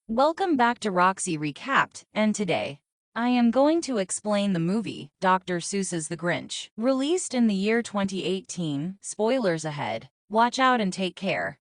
Welcome back to Roxy Recapped, and today, I am going to explain the movie, Dr. Seuss's The Grinch. Released in the year 2018, spoilers ahead, watch out and take care.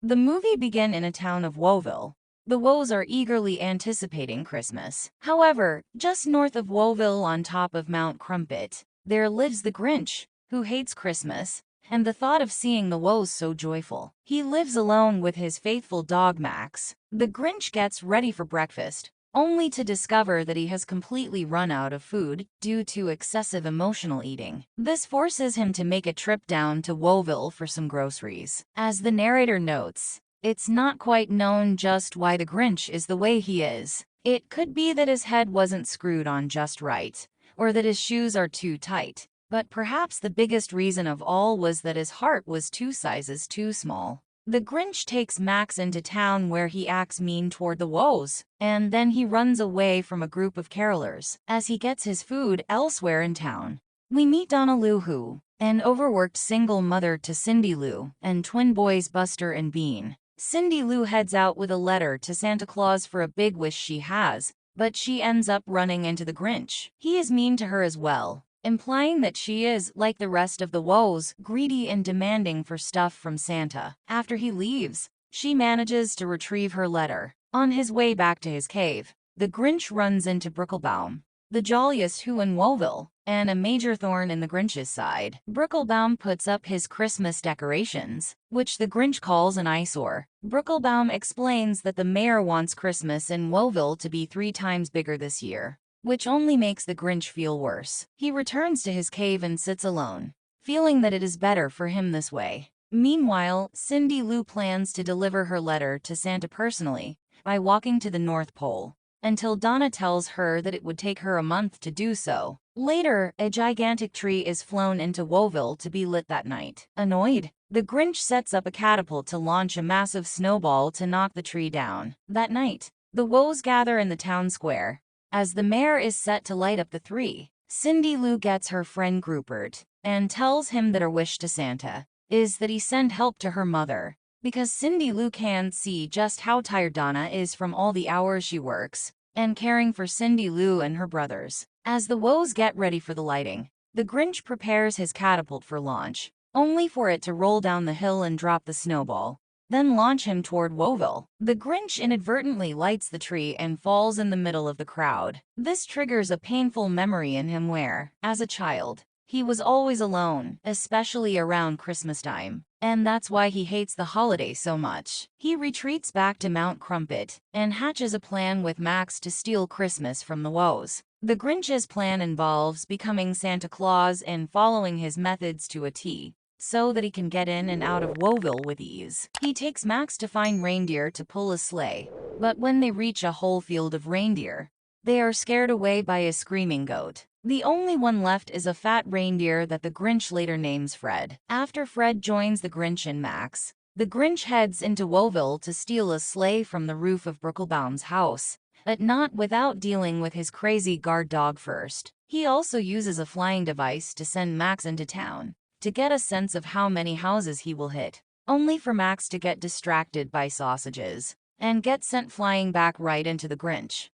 The movie began in a town of Whoville. The Woes are eagerly anticipating Christmas. However, just north of Whoville on top of Mount Crumpet, there lives the Grinch, who hates Christmas, and the thought of seeing the Woes so joyful. He lives alone with his faithful dog Max. The Grinch gets ready for breakfast, only to discover that he has completely run out of food due to excessive emotional eating. This forces him to make a trip down to Whoville for some groceries. As the narrator notes, it's not quite known just why the Grinch is the way he is. It could be that his head wasn't screwed on just right, or that his shoes are too tight. But perhaps the biggest reason of all was that his heart was 2 sizes too small. The Grinch takes Max into town where he acts mean toward the Woes, and then he runs away from a group of carolers as he gets his food elsewhere in town. We meet Donna Lou Who, an overworked single mother to Cindy Lou and twin boys Buster and Bean. Cindy Lou heads out with a letter to Santa Claus for a big wish she has, but she ends up running into the Grinch. He is mean to her as well, implying that she is, like the rest of the Woes, greedy and demanding for stuff from Santa. After he leaves, she manages to retrieve her letter. On his way back to his cave, the Grinch runs into Bricklebaum, the jolliest Who in Whoville, and a major thorn in the Grinch's side. Bricklebaum puts up his Christmas decorations, which the Grinch calls an eyesore. Bricklebaum explains that the mayor wants Christmas in Whoville to be 3 times bigger this year, which only makes the Grinch feel worse. He returns to his cave and sits alone, feeling that it is better for him this way. Meanwhile, Cindy Lou plans to deliver her letter to Santa personally by walking to the North Pole, until Donna tells her that it would take her a month to do so. Later, a gigantic tree is flown into Whoville to be lit that night. Annoyed, the Grinch sets up a catapult to launch a massive snowball to knock the tree down. That night, the Woes gather in the town square. As the mayor is set to light up the tree, Cindy Lou gets her friend Rupert and tells him that her wish to Santa is that he send help to her mother, because Cindy Lou can see just how tired Donna is from all the hours she works and caring for Cindy Lou and her brothers. As the Woes get ready for the lighting, the Grinch prepares his catapult for launch, only for it to roll down the hill and drop the snowball, then launch him toward Whoville. The Grinch inadvertently lights the tree and falls in the middle of the crowd. This triggers a painful memory in him where, as a child, he was always alone, especially around Christmas time, and that's why he hates the holiday so much. He retreats back to Mount Crumpet and hatches a plan with Max to steal Christmas from the Woes. The Grinch's plan involves becoming Santa Claus and following his methods to a T, so that he can get in and out of Whoville with ease. He takes Max to find reindeer to pull a sleigh, but when they reach a whole field of reindeer, they are scared away by a screaming goat. The only one left is a fat reindeer that the Grinch later names Fred. After Fred joins the Grinch and Max, the Grinch heads into Whoville to steal a sleigh from the roof of Bricklebaum's house, but not without dealing with his crazy guard dog first. He also uses a flying device to send Max into town, to get a sense of how many houses he will hit, only for Max to get distracted by sausages and get sent flying back right into the Grinch.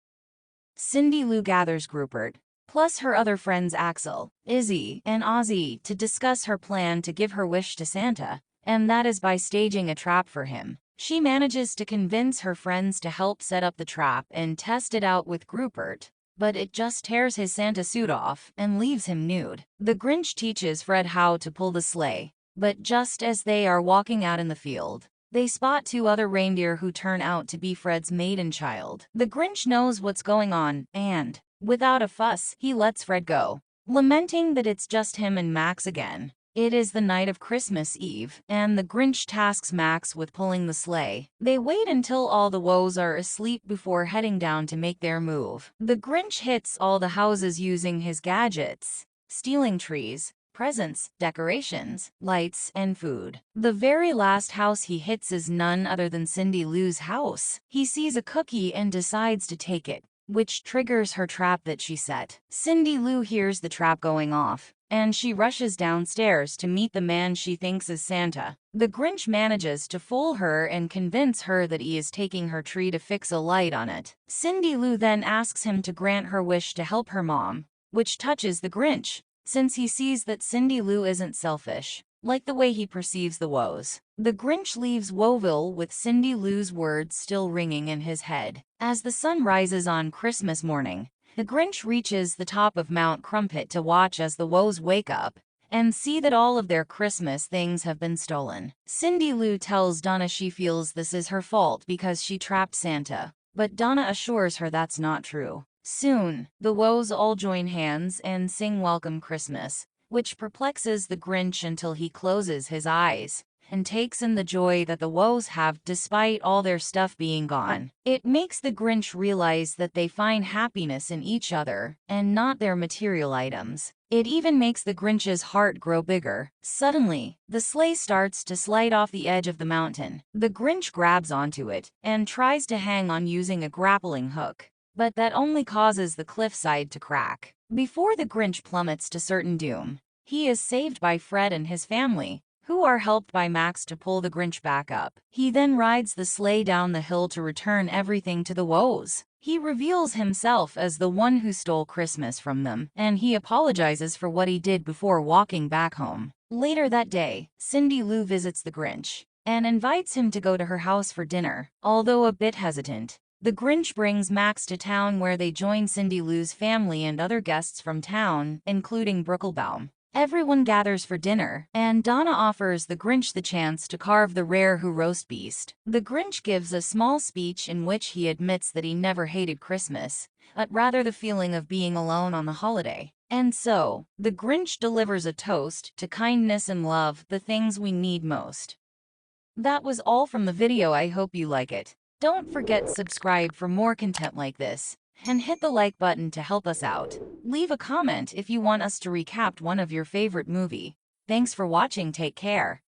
Cindy Lou gathers Rupert, plus her other friends Axel, Izzy, and Ozzy to discuss her plan to give her wish to Santa, and that is by staging a trap for him. She manages to convince her friends to help set up the trap and test it out with Rupert, but it just tears his Santa suit off and leaves him nude. The Grinch teaches Fred how to pull the sleigh, but just as they are walking out in the field, they spot 2 other reindeer who turn out to be Fred's maiden child. The Grinch knows what's going on, and, without a fuss, he lets Fred go, lamenting that it's just him and Max again. It is the night of Christmas Eve, and the Grinch tasks Max with pulling the sleigh. They wait until all the Woes are asleep before heading down to make their move. The Grinch hits all the houses using his gadgets, stealing trees, presents, decorations, lights, and food. The very last house he hits is none other than Cindy Lou's house. He sees a cookie and decides to take it, which triggers her trap that she set. Cindy Lou hears the trap going off and she rushes downstairs to meet the man she thinks is Santa. The Grinch manages to fool her and convince her that he is taking her tree to fix a light on it. Cindy Lou then asks him to grant her wish to help her mom, which touches the Grinch, since he sees that Cindy Lou isn't selfish, like the way he perceives the woes. The Grinch leaves Whoville with Cindy Lou's words still ringing in his head. As the sun rises on Christmas morning, the Grinch reaches the top of Mount Crumpet to watch as the woes wake up and see that all of their Christmas things have been stolen. Cindy Lou tells Donna she feels this is her fault because she trapped Santa, but Donna assures her that's not true. Soon, the woes all join hands and sing Welcome Christmas, which perplexes the Grinch until he closes his eyes and takes in the joy that the woes have despite all their stuff being gone. It makes the Grinch realize that they find happiness in each other and not their material items. It even makes the Grinch's heart grow bigger. Suddenly, the sleigh starts to slide off the edge of the mountain. The Grinch grabs onto it and tries to hang on using a grappling hook, but that only causes the cliffside to crack. Before the Grinch plummets to certain doom, he is saved by Fred and his family, who are helped by Max to pull the Grinch back up. He then rides the sleigh down the hill to return everything to the woes. He reveals himself as the one who stole Christmas from them, and he apologizes for what he did before walking back home. Later that day, Cindy Lou visits the Grinch and invites him to go to her house for dinner. Although a bit hesitant, the Grinch brings Max to town where they join Cindy Lou's family and other guests from town, including Brookelbaum. Everyone gathers for dinner, and Donna offers the Grinch the chance to carve the rare Who roast beast. The Grinch gives a small speech in which he admits that he never hated Christmas, but rather the feeling of being alone on the holiday. And so, the Grinch delivers a toast to kindness and love, the things we need most. That was all from the video. I hope you like it. Don't forget to subscribe for more content like this, and hit the like button to help us out. Leave a comment if you want us to recap one of your favorite movie. Thanks for watching. Take care.